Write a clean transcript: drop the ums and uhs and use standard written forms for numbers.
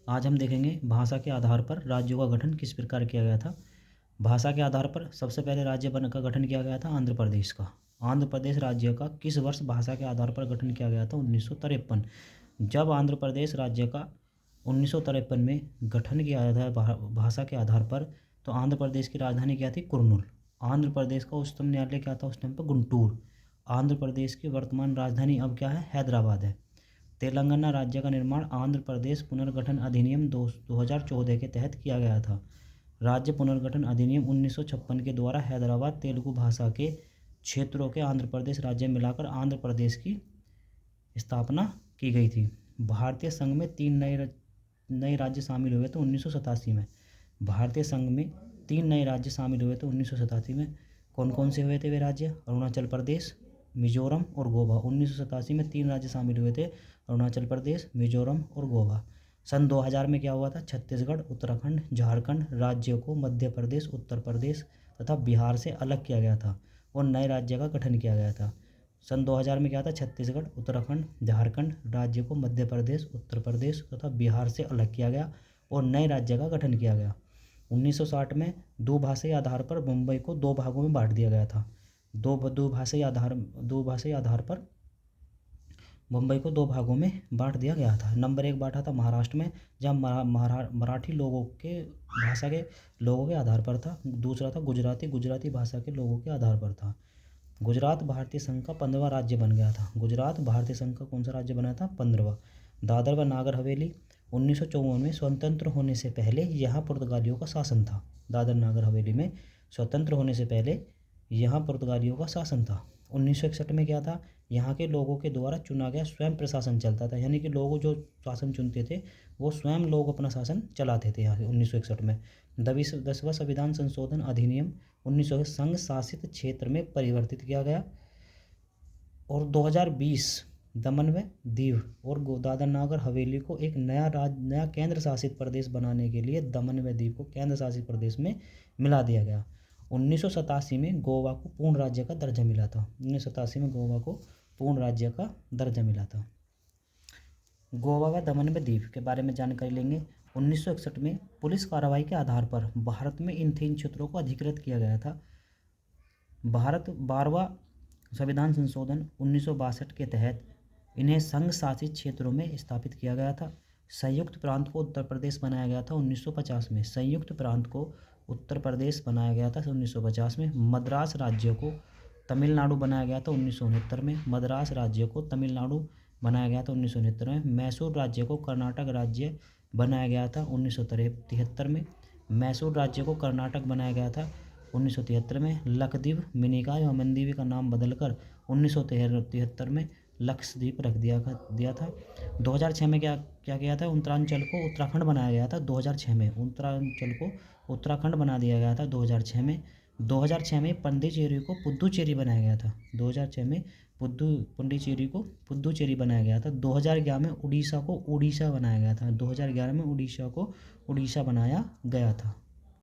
आज हम देखेंगे भाषा के आधार पर राज्यों का गठन किस प्रकार किया गया था। भाषा के आधार पर सबसे पहले राज्य बन का गठन किया गया था आंध्र प्रदेश का। आंध्र प्रदेश राज्य का किस वर्ष भाषा के आधार पर गठन किया गया था? 1953। जब आंध्र प्रदेश राज्य का 1953 में गठन किया गया था भाषा के आधार पर, तो आंध्र प्रदेश की राजधानी क्या थी? कुर्नूल। आंध्र प्रदेश का उच्चतम न्यायालय क्या था उस टाइम पर? गुंटूर। आंध्र प्रदेश की वर्तमान राजधानी अब क्या है? हैदराबाद है। तेलंगाना राज्य का निर्माण आंध्र प्रदेश पुनर्गठन अधिनियम 2014 के तहत किया गया था। राज्य पुनर्गठन अधिनियम 1956 के द्वारा हैदराबाद तेलुगु भाषा के क्षेत्रों के आंध्र प्रदेश राज्य मिलाकर आंध्र प्रदेश की स्थापना की गई थी। भारतीय संघ में 3 नए राज्य शामिल हुए थे 1987 में। भारतीय संघ में 3 नए राज्य शामिल हुए थे 1987 में। कौन कौन से हुए थे वे राज्य? अरुणाचल प्रदेश, मिजोरम और गोवा। 1987 में 3 राज्य शामिल हुए थे, अरुणाचल प्रदेश, मिजोरम और गोवा। सन 2000 में क्या हुआ था? छत्तीसगढ़, उत्तराखंड, झारखंड राज्यों को मध्य प्रदेश, उत्तर प्रदेश तथा बिहार से अलग किया गया था और नए राज्य का गठन किया गया था। सन 2000 में क्या था? छत्तीसगढ़, उत्तराखंड, झारखंड राज्य को मध्य प्रदेश, उत्तर प्रदेश तथा बिहार से अलग किया गया और नए राज्य का गठन किया गया। 1960 में द्विभाषी आधार पर मुंबई को 2 भागों में बांट दिया गया था। द्विभाषी आधार पर मुंबई को 2 भागों में बांट दिया गया था। नंबर 1 बांटा था महाराष्ट्र में, जहाँ मराठी लोगों के भाषा के लोगों के आधार पर था। दूसरा था गुजराती भाषा के लोगों के आधार पर था। गुजरात भारतीय संघ का 15वां राज्य बन गया था। गुजरात भारतीय संघ का कौन सा राज्य बना था? 15वां। दादर व नागर हवेली 1954 में स्वतंत्र होने से पहले यहाँ पुर्तगालियों का शासन था। दादर नागर हवेली में स्वतंत्र होने से पहले यहाँ पुर्तगालियों का शासन था। 1961 में क्या था? यहाँ के लोगों के द्वारा चुना गया स्वयं प्रशासन चलता था, यानी कि लोग जो शासन चुनते थे वो स्वयं लोग अपना शासन चलाते थे यहाँ के। 1961 में 10वां संविधान संशोधन अधिनियम 1900 संघ शासित क्षेत्र में परिवर्तित किया गया और 2020 दमन व दीव और दादर नागर हवेली को एक नया केंद्र शासित प्रदेश बनाने के लिए दमन व दीव को केंद्र शासित प्रदेश में मिला दिया गया। 1987 में गोवा को पूर्ण राज्य का दर्जा मिला था। 1987 में गोवा को पूर्ण राज्य का दर्जा मिला था। गोवा व दमन व दीव के बारे में जानकारी लेंगे। 1961 में पुलिस कार्रवाई के आधार पर भारत में इन 3 क्षेत्रों को अधिकृत किया गया था। भारत 12वां संविधान संशोधन 1962 के तहत इन्हें संघ शासित क्षेत्रों में स्थापित किया गया था। संयुक्त प्रांत को उत्तर प्रदेश बनाया गया था 1950 में। संयुक्त प्रांत को उत्तर प्रदेश बनाया गया था 1950 में। मद्रास राज्य को तमिलनाडु बनाया गया था 1969 में। मद्रास राज्य को तमिलनाडु बनाया गया था 1969 में। मैसूर राज्य को कर्नाटक राज्य बनाया गया था 1973 में। मैसूर राज्य को कर्नाटक बनाया गया था 1973 में। लक्षद्वीप, मिनिकॉय और मंदीवी का नाम बदलकर 1973 में लक्षद्वीप रख दिया था। 2006 में क्या किया था? उत्तरांचल को उत्तराखंड बनाया गया था 2006 में। उत्तरांचल को उत्तराखंड बना दिया गया था 2006 में। 2006 में पुडुचेरी को पुद्दुचेरी बनाया गया था। 2006 में पुडुचेरी को पुद्दुचेरी बनाया गया था। 2011 में उड़ीसा को उड़ीसा बनाया गया था। 2011 में उड़ीसा को उड़ीसा बनाया गया था।